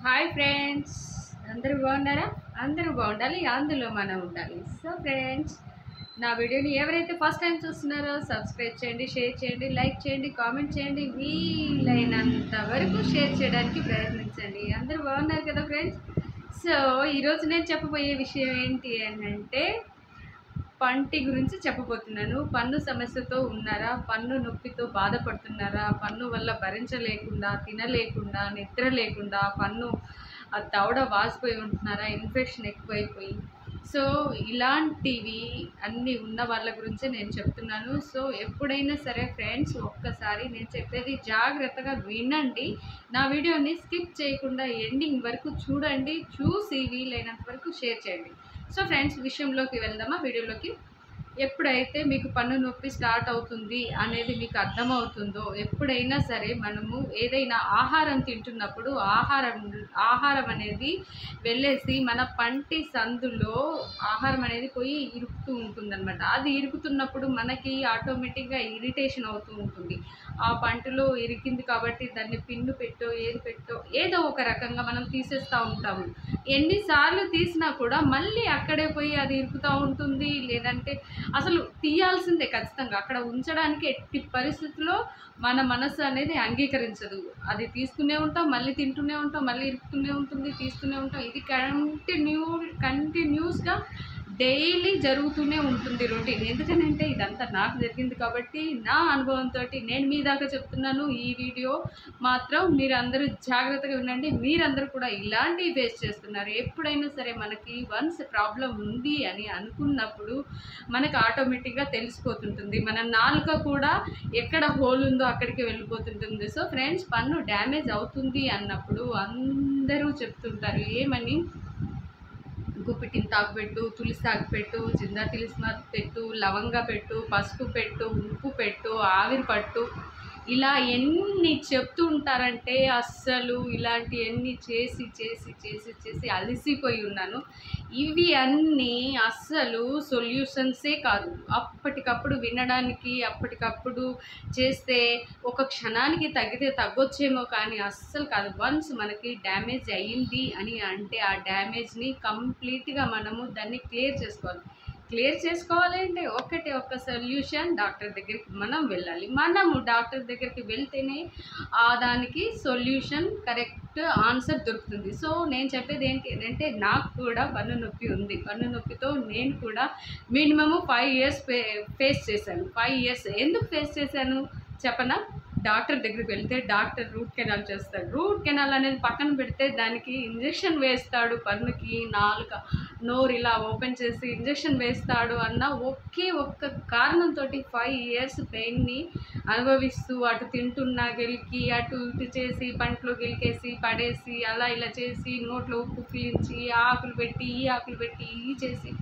Hi friends, అందరూ బాగున్నారా? అందరూ బాగుండాలి, అందులో మనం ఉండాలి. సో ఫ్రెండ్స్, నా వీడియోని ఎవరైతే ఫస్ట్ టైం చూస్తున్నారో సబ్స్క్రైబ్ చేయండి, షేర్ చేయండి, లైక్ చేయండి, కామెంట్ చేయండి, వీలైనంత వరకు షేర్ చేయడానికి ప్రయత్నించండి. అందరూ బాగున్నారు కదా ఫ్రెండ్స్? సో ఈరోజు నేను చెప్పబోయే విషయం ఏంటి అని అంటే పంటి గురించి చెప్పబోతున్నాను. పన్ను సమస్యతో ఉన్నారా? పన్ను నొప్పితో బాధపడుతున్నారా? పన్ను వల్ల భరించలేకుండా, తినలేకుండా, నిద్ర లేకుండా, పన్ను దవడ వాసిపోయి ఉంటున్నారా? ఇన్ఫెక్షన్ ఎక్కువైపోయి. సో ఇలాంటివి అన్నీ ఉన్న వాళ్ళ గురించే నేను చెప్తున్నాను. సో ఎప్పుడైనా సరే ఫ్రెండ్స్, ఒక్కసారి నేను చెప్పేది జాగ్రత్తగా వినండి. నా వీడియోని స్కిప్ చేయకుండా ఎండింగ్ వరకు చూడండి. చూసి వీలైనంత వరకు షేర్ చేయండి. సో ఫ్రెండ్స్, విషయంలోకి వెళ్దామా? వీడియోలోకి. ఎప్పుడైతే మీకు పన్ను నొప్పి స్టార్ట్ అవుతుంది అనేది మీకు అర్థమవుతుందో, ఎప్పుడైనా సరే మనము ఏదైనా ఆహారం తింటున్నప్పుడు ఆహారం అనేది వెళ్ళేసి మన పంటి సందులో ఆహారం అనేది పోయి ఇరుకుతూ ఉంటుందన్నమాట. అది ఇరుకుతున్నప్పుడు మనకి ఆటోమేటిక్గా ఇరిటేషన్ అవుతూ ఉంటుంది. ఆ పంటలో ఇరికింది కాబట్టి దాన్ని పిన్ను పెట్టో ఏది పెట్టో ఏదో ఒక రకంగా మనం తీసేస్తూ ఉంటాము. ఎన్నిసార్లు తీసినా కూడా మళ్ళీ అక్కడే పోయి అది ఇరుకుతూ ఉంటుంది. లేదంటే అసలు తీయాల్సిందే ఖచ్చితంగా. అక్కడ ఉంచడానికి ఎట్టి పరిస్థితుల్లో మన మనసు అనేది అంగీకరించదు. అది తీస్తూనే ఉంటాం, మళ్ళీ తింటూనే ఉంటాం, మళ్ళీ ఇరుకుతూనే ఉంటుంది, తీస్తూనే ఉంటాం. ఇది కంటిన్యూస్గా డైలీ జరుగుతూనే ఉంటుంది రొటీన్. ఎందుకనంటే ఇదంతా నాకు జరిగింది కాబట్టి నా అనుభవంతో నేను మీ దాకా చెప్తున్నాను. ఈ వీడియో మాత్రం మీరందరూ జాగ్రత్తగా వినండి. మీరందరూ కూడా ఇలాంటివి ఫేస్ చేస్తున్నారు. ఎప్పుడైనా సరే మనకి వన్స్ ప్రాబ్లం ఉంది అని అనుకున్నప్పుడు మనకు ఆటోమేటిక్గా తెలిసిపోతుంటుంది. మన నాలుక కూడా ఎక్కడ హోల్ ఉందో అక్కడికి వెళ్ళిపోతుంటుంది. సో ఫ్రెండ్స్, పన్ను డ్యామేజ్ అవుతుంది అన్నప్పుడు అందరూ చెప్తుంటారు ఏమని, గుప్పిటింతాకు పెట్టు, తులసాకు పెట్టు, జిందా తిలిస్మాత్ పెట్టు, లవంగా పెట్టు, పసుపు పెట్టు, ఉప్పు పెట్టు, ఆవిరి పట్టు, ఇలా ఎన్ని చెప్తూ ఉంటారంటే అస్సలు ఇలాంటివన్నీ చేసి చేసి చేసి చేసి అలసిపోయి ఉన్నాను. ఇవి అన్నీ అస్సలు సొల్యూషన్సే కాదు. అప్పటికప్పుడు వినడానికి, అప్పటికప్పుడు చేస్తే ఒక క్షణానికి తగ్గితే తగ్గొచ్చేమో, కానీ అస్సలు కాదు. వన్స్ మనకి డ్యామేజ్ అయ్యింది అని అంటే ఆ డ్యామేజ్ని కంప్లీట్గా మనము దాన్ని క్లియర్ చేసుకోవాలి అంటే ఒక్క సొల్యూషన్, డాక్టర్ దగ్గరికి మనం వెళ్ళాలి. మనము డాక్టర్ దగ్గరికి వెళ్తేనే దానికి సొల్యూషన్, కరెక్ట్ ఆన్సర్ దొరుకుతుంది. సో నేను చెప్పేది ఏంటి అంటే, నాకు కూడా పన్ను నొప్పి ఉంది. పన్ను నొప్పితో నేను కూడా మినిమము 5 years ఫేస్ చేశాను. 5 years ఎందుకు ఫేస్ చేశాను చెప్పనా? డాక్టర్ దగ్గరికి వెళ్తే డాక్టర్ రూట్ కెనాల్ చేస్తాడు. రూట్ కెనాల్ అనేది పక్కన పెడితే దానికి ఇంజెక్షన్ వేస్తాడు. పన్నుకి నోరు ఇలా ఓపెన్ చేసి ఇంజెక్షన్ వేస్తాడు అన్న ఒక్క కారణంతో 5 years పెయిన్ని అనుభవిస్తూ అటు తింటున్నా గెలికి, అటు ఇటు చేసి పంటలో గెలికేసి పడేసి అలా ఇలా చేసి నోట్లో ఉప్పు పీల్చి ఆకులు పెట్టి ఈ ఆకులు పెట్టి ఈ చేసి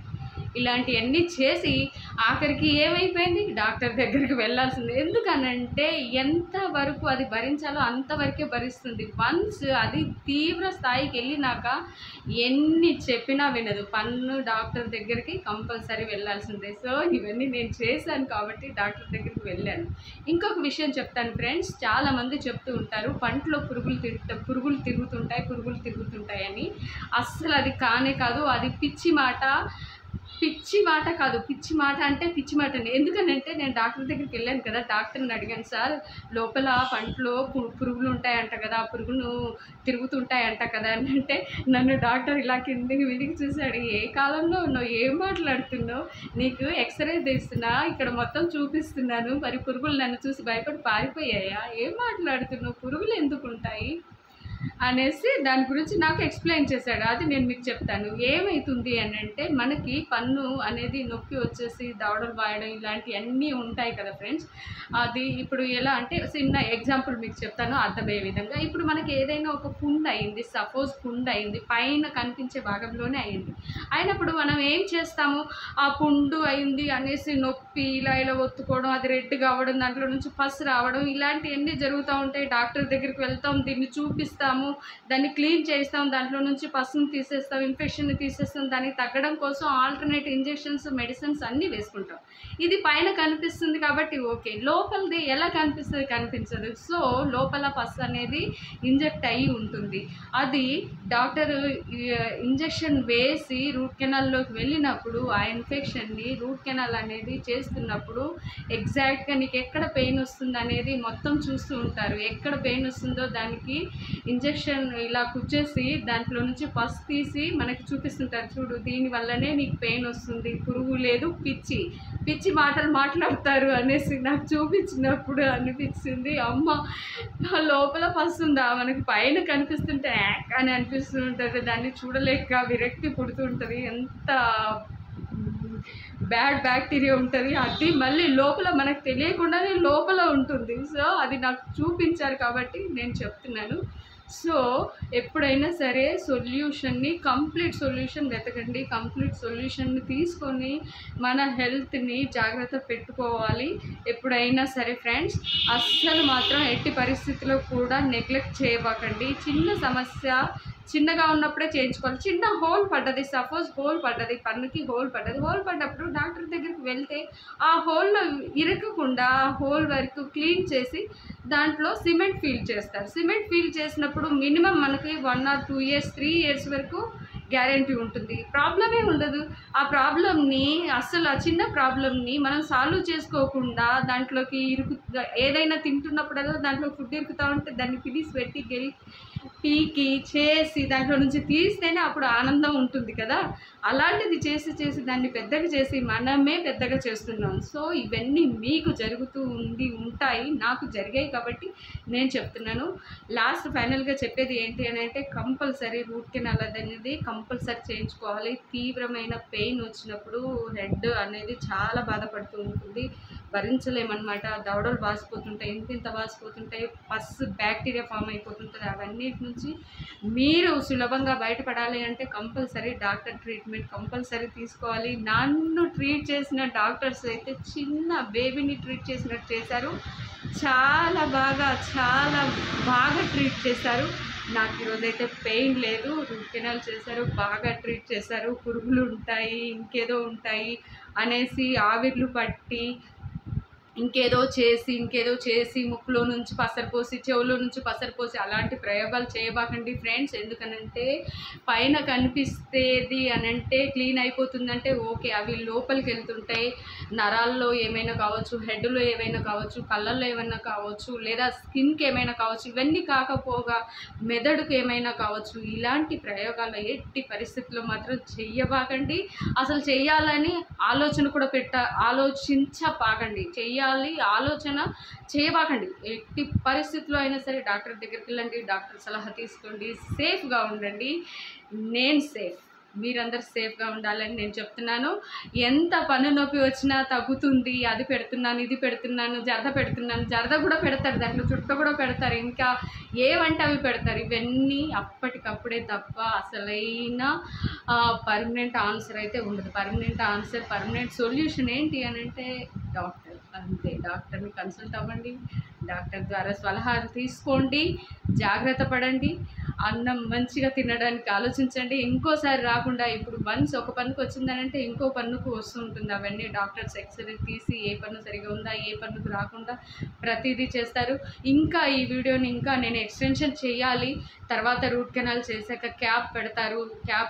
ఇలాంటివన్నీ చేసి ఆఖరికి ఏమైపోయింది, డాక్టర్ దగ్గరికి వెళ్ళాల్సింది. ఎందుకనంటే ఎంతవరకు అది భరించాలో అంతవరకే భరిస్తుంది. వన్స్ అది తీవ్ర స్థాయికి వెళ్ళినాక ఎన్ని చెప్పినా వినదు. పన్ను డాక్టర్ దగ్గరికి కంపల్సరీ వెళ్ళాల్సిందే. సో ఇవన్నీ నేను చేశాను కాబట్టి డాక్టర్ దగ్గరికి వెళ్ళాను. ఇంకొక విషయం చెప్తాను ఫ్రెండ్స్, చాలామంది చెప్తూ ఉంటారు పంటలో పురుగులు తిరుగుతుంటాయి అని. అస్సలు అది కానే కాదు. అది పిచ్చి మాట కాదు. పిచ్చి మాట. ఎందుకనంటే నేను డాక్టర్ దగ్గరికి వెళ్ళాను కదా, డాక్టర్ని అడిగాను, సార్ లోపల పంటలో పురుగులు ఉంటాయంట కదా, ఆ పురుగులు తిరుగుతుంటాయంట కదా అని అంటే నన్ను డాక్టర్ ఇలా కిందికి విడికి చూశాడు. ఏ కాలంలో ఉన్నావు, ఏం మాట్లాడుతున్నావు, నీకు ఎక్స్రే తీస్తున్నా, ఇక్కడ మొత్తం చూపిస్తున్నాను, మరి పురుగులు నన్ను చూసి భయపడి పారిపోయాయా, ఏం మాట్లాడుతున్నావు, పురుగులు ఎందుకు ఉంటాయి అనేసి దాని గురించి నాకు ఎక్స్ప్లెయిన్ చేశాడు. అది నేను మీకు చెప్తాను. ఏమవుతుంది అని అంటే, మనకి పన్ను అనేది నొప్పి వచ్చేసి దవడలు వాయడం ఇలాంటివన్నీ ఉంటాయి కదా ఫ్రెండ్స్. అది ఇప్పుడు ఎలా అంటే చిన్న ఎగ్జాంపుల్ మీకు చెప్తాను అర్థమయ్యే విధంగా. ఇప్పుడు మనకి ఏదైనా ఒక పుండ్ అయింది, సపోజ్ పుండ్ అయింది, పైన కనిపించే భాగంలోనే అయింది. అయినప్పుడు మనం ఏం చేస్తాము, ఆ పుండు అయింది అనేసి నొప్పి ఇలా ఒత్తుకోవడం, అది రెడ్గా అవ్వడం, దాంట్లో నుంచి పసు రావడం, ఇలాంటివన్నీ జరుగుతూ ఉంటాయి. డాక్టర్ దగ్గరికి వెళ్తాం, దీన్ని చూపిస్తాము, చేస్తాము, దాన్ని క్లీన్ చేస్తాం, దాంట్లో నుంచి పసును తీసేస్తాం, ఇన్ఫెక్షన్ని తీసేస్తాం. దానికి తగ్గడం కోసం ఆల్టర్నేట్ ఇంజెక్షన్స్, మెడిసిన్స్ అన్నీ వేసుకుంటాం. ఇది పైన కనిపిస్తుంది కాబట్టి ఓకే, లోపలది ఎలా కనిపిస్తుంది? కనిపించదు. సో లోపల పసు అనేది ఇంజెక్ట్ అయ్యి ఉంటుంది. అది డాక్టర్ ఇంజెక్షన్ వేసి రూట్ కెనాల్లోకి వెళ్ళినప్పుడు ఆ ఇన్ఫెక్షన్ని రూట్ కెనాల్ అనేది చేస్తున్నప్పుడు ఎగ్జాక్ట్గా నీకు ఎక్కడ పెయిన్ వస్తుంది అనేది మొత్తం చూస్తూ ఉంటారు. ఎక్కడ పెయిన్ వస్తుందో దానికి ఇంజెక్షన్ ఇలా కుచ్చేసి దాంట్లో నుంచి పసు తీసి మనకి చూపిస్తుంటారు. చూడు, దీనివల్లనే నీకు పెయిన్ వస్తుంది, పురుగు లేదు, పిచ్చి పిచ్చి మాటలు మాట్లాడతారు అనేసి నాకు చూపించినప్పుడు అనిపించింది, అమ్మ లోపల పస్తుందా, మనకి పైన కనిపిస్తుంటే యాక్ అని అనిపిస్తుంటుంది, దాన్ని చూడలేక విరక్తి పుడుతుంటుంది. ఎంత బ్యాడ్ బ్యాక్టీరియా ఉంటుంది, అది మళ్ళీ లోపల మనకు తెలియకుండానే లోపల ఉంటుంది. సో అది నాకు చూపించారు కాబట్టి నేను చెప్తున్నాను. సో ఎప్పుడైనా సరే సొల్యూషన్ని, కంప్లీట్ సొల్యూషన్ వెతకండి. కంప్లీట్ సొల్యూషన్ని తీసుకొని మన హెల్త్ని జాగ్రత్త పెట్టుకోవాలి ఎప్పుడైనా సరే ఫ్రెండ్స్. అస్సలు మాత్రం ఎట్టి పరిస్థితిలో కూడా నెగ్లెక్ట్ చేయబాకండి. చిన్న సమస్య చిన్నగా ఉన్నప్పుడే చేయించుకోవాలి. చిన్న హోల్ పడ్డది, సపోజ్ హోల్ పడ్డది, పన్నుకి హోల్ పడ్డది, హోల్ పడ్డప్పుడు డాక్టర్ దగ్గరికి వెళ్తే ఆ హోల్లో ఇరకకుండా ఆ హోల్ వరకు క్లీన్ చేసి దాంట్లో సిమెంట్ ఫీల్ చేస్తారు. సిమెంట్ ఫీల్ చేసినప్పుడు మినిమం మనకి 1 or 2 years 3 years వరకు గ్యారంటీ ఉంటుంది. ప్రాబ్లమే ఉండదు. ఆ ప్రాబ్లమ్ని అస్సలు ఆ చిన్న ప్రాబ్లమ్ని మనం సాల్వ్ చేసుకోకుండా దాంట్లోకి ఏదైనా తింటున్నప్పుడల్లా దాంట్లో ఫుడ్ ఇరుకుతూ ఉంటే దాన్ని పిలిచి పెట్టి పీకి చేసి దాంట్లో నుంచి తీస్తేనే అప్పుడు ఆనందం ఉంటుంది కదా. అలాంటిది చేసి దాన్ని పెద్దగా చేసి మనమే పెద్దగా చేస్తున్నాం. సో ఇవన్నీ మీకు జరుగుతూ ఉంటాయి, నాకు జరిగాయి కాబట్టి నేను చెప్తున్నాను. లాస్ట్ ఫైనల్గా చెప్పేది ఏంటి అని అంటే, కంపల్సరీ రూట్ కెనాల్ అనేది కంపల్సరీ చేయించుకోవాలి. తీవ్రమైన పెయిన్ వచ్చినప్పుడు హెడ్ అనేది చాలా బాధపడుతూ ఉంటుంది, భరించలేమన్నమాట. దవడలు వాసిపోతుంటాయి, ఇంత వాసిపోతుంటాయి, పస్ బ్యాక్టీరియా ఫామ్ అయిపోతుంటుంది. అవన్నిటి నుంచి మీరు సులభంగా బయటపడాలి అంటే కంపల్సరీ డాక్టర్ ట్రీట్మెంట్ కంపల్సరీ తీసుకోవాలి. నన్ను ట్రీట్ చేసిన డాక్టర్స్ అయితే చిన్న బేబీని ట్రీట్ చేసినట్టు చేశారు. చాలా బాగా ట్రీట్ చేశారు. నాకు ఈరోజైతే పెయిన్ లేదు, రూట్ కెనాల్ చేశారు, బాగా ట్రీట్ చేశారు. పురుగులు ఉంటాయి, ఇంకేదో ఉంటాయి అనేసి ఆవిర్లు పట్టి ఇంకేదో చేసి ముక్కులో నుంచి పసరు పోసి, చెవులో నుంచి పసరు పోసి అలాంటి ప్రయోగాలు చేయబాకండి ఫ్రెండ్స్. ఎందుకనంటే పైన కనిపిస్తేది అనంటే క్లీన్ అయిపోతుందంటే ఓకే, అవి లోపలికి వెళ్తుంటాయి. నరాల్లో ఏమైనా కావచ్చు, హెడ్లో ఏమైనా కావచ్చు, కళ్ళల్లో ఏమైనా కావచ్చు, లేదా స్కిన్కి ఏమైనా కావచ్చు. ఇవన్నీ కాకపోగా మెదడుకు ఏమైనా కావచ్చు. ఇలాంటి ప్రయోగాలు ఎట్టి పరిస్థితుల్లో మాత్రం చెయ్యబాకండి. అసలు చెయ్యాలని ఆలోచన కూడా ఆలోచించబాకండి. ఆలోచన చేయబాకండి. ఎట్టి పరిస్థితుల్లో అయినా సరే డాక్టర్ దగ్గరికి వెళ్ళండి, డాక్టర్ సలహా తీసుకోండి, సేఫ్గా ఉండండి. నేను సేఫ్, మీరందరూ సేఫ్గా ఉండాలని నేను చెప్తున్నాను. ఎంత పన్ను నొప్పి వచ్చినా తగ్గుతుంది, అది పెడుతున్నాను, ఇది పెడుతున్నాను, జరద కూడా పెడతారు, దాంట్లో చుట్ట కూడా పెడతారు, ఇంకా ఏవంటే అవి పెడతారు. ఇవన్నీ అప్పటికప్పుడే తప్ప అసలైన పర్మనెంట్ ఆన్సర్ అయితే ఉండదు. పర్మనెంట్ సొల్యూషన్ ఏంటి అని అంటే డాక్టర్, అంతే. డాక్టర్ని కన్సల్ట్ అవ్వండి, డాక్టర్ ద్వారా సలహాలు తీసుకోండి, జాగ్రత్త పడండి, అన్నం మంచిగా తినడానికి ఆలోచించండి. ఇంకోసారి రాకుండా, ఇప్పుడు వన్స్ ఒక పన్నుకు వచ్చిందనంటే ఇంకో పన్నుకు వస్తూ ఉంటుంది. అవన్నీ డాక్టర్స్ ఎక్స్రే తీసి ఏ పన్ను సరిగా ఉందా, ఏ పన్నుకు రాకుండా ప్రతిదీ చేస్తారు. ఇంకా ఈ వీడియోని ఇంకా నేను ఎక్స్టెన్షన్ చేయాలి. తర్వాత రూట్ కెనాల్ చేశాక క్యాప్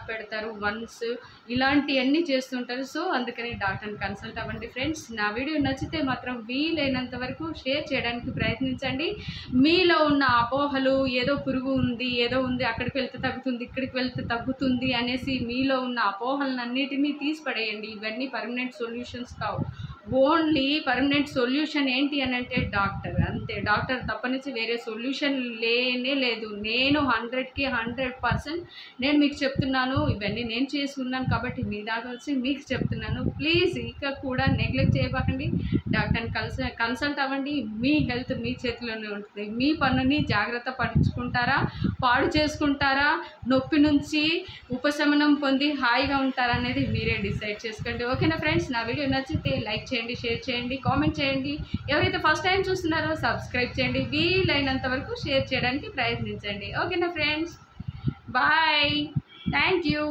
పెడతారు వన్స్, ఇలాంటివన్నీ చేస్తుంటారు. సో అందుకని డాక్టర్ని కన్సల్ట్ అవ్వండి ఫ్రెండ్స్. నా వీడియో నచ్చితే మాత్రం వీలైనంత వరకు షేర్ చేయడానికి ప్రయత్నించండి. మీలో ఉన్న అపోహలు, ఏదో పురుగు ఉంది, ఏదో ఉంది, అక్కడికి వెళ్తే తగ్గుతుంది, ఇక్కడికి వెళ్తే తగ్గుతుంది అనేసి మీలో ఉన్న అపోహలన్నిటినీ తీసిపడేయండి. ఇవన్నీ పర్మనెంట్ సొల్యూషన్స్ కావు. ఓన్లీ పర్మనెంట్ సొల్యూషన్ ఏంటి అని అంటే డాక్టర్, అంతే. డాక్టర్ తప్పనిచ్చి వేరే సొల్యూషన్ లేదు. నేను 100కి 100% నేను మీకు చెప్తున్నాను. ఇవన్నీ నేను చేసుకున్నాను కాబట్టి మీ దాకా వచ్చి మీకు చెప్తున్నాను. ప్లీజ్ ఇక కూడా నెగ్లెక్ట్ చేయబాకండి. డాక్టర్ని కన్సల్ట్ అవ్వండి. మీ హెల్త్ మీ చేతిలోనే ఉంటుంది. మీ పన్నుని జాగ్రత్త పరుచుకుంటారా, పాడు చేసుకుంటారా, నొప్పి నుంచి ఉపశమనం పొంది హాయిగా ఉంటారా అనేది మీరే డిసైడ్ చేసుకోండి. ఓకేనా ఫ్రెండ్స్? నా వీడియో నచ్చితే లైక్ చేయండి, షేర్ చేయండి, కామెంట్ చేయండి. ఎవరైతే ఫస్ట్ టైం చూస్తున్నారో సబ్స్క్రైబ్ చేయండి. వీలైనంత వరకు షేర్ చేయడానికి ప్రయత్నించండి. ఓకేనా ఫ్రెండ్స్, బాయ్, థ్యాంక్ యూ.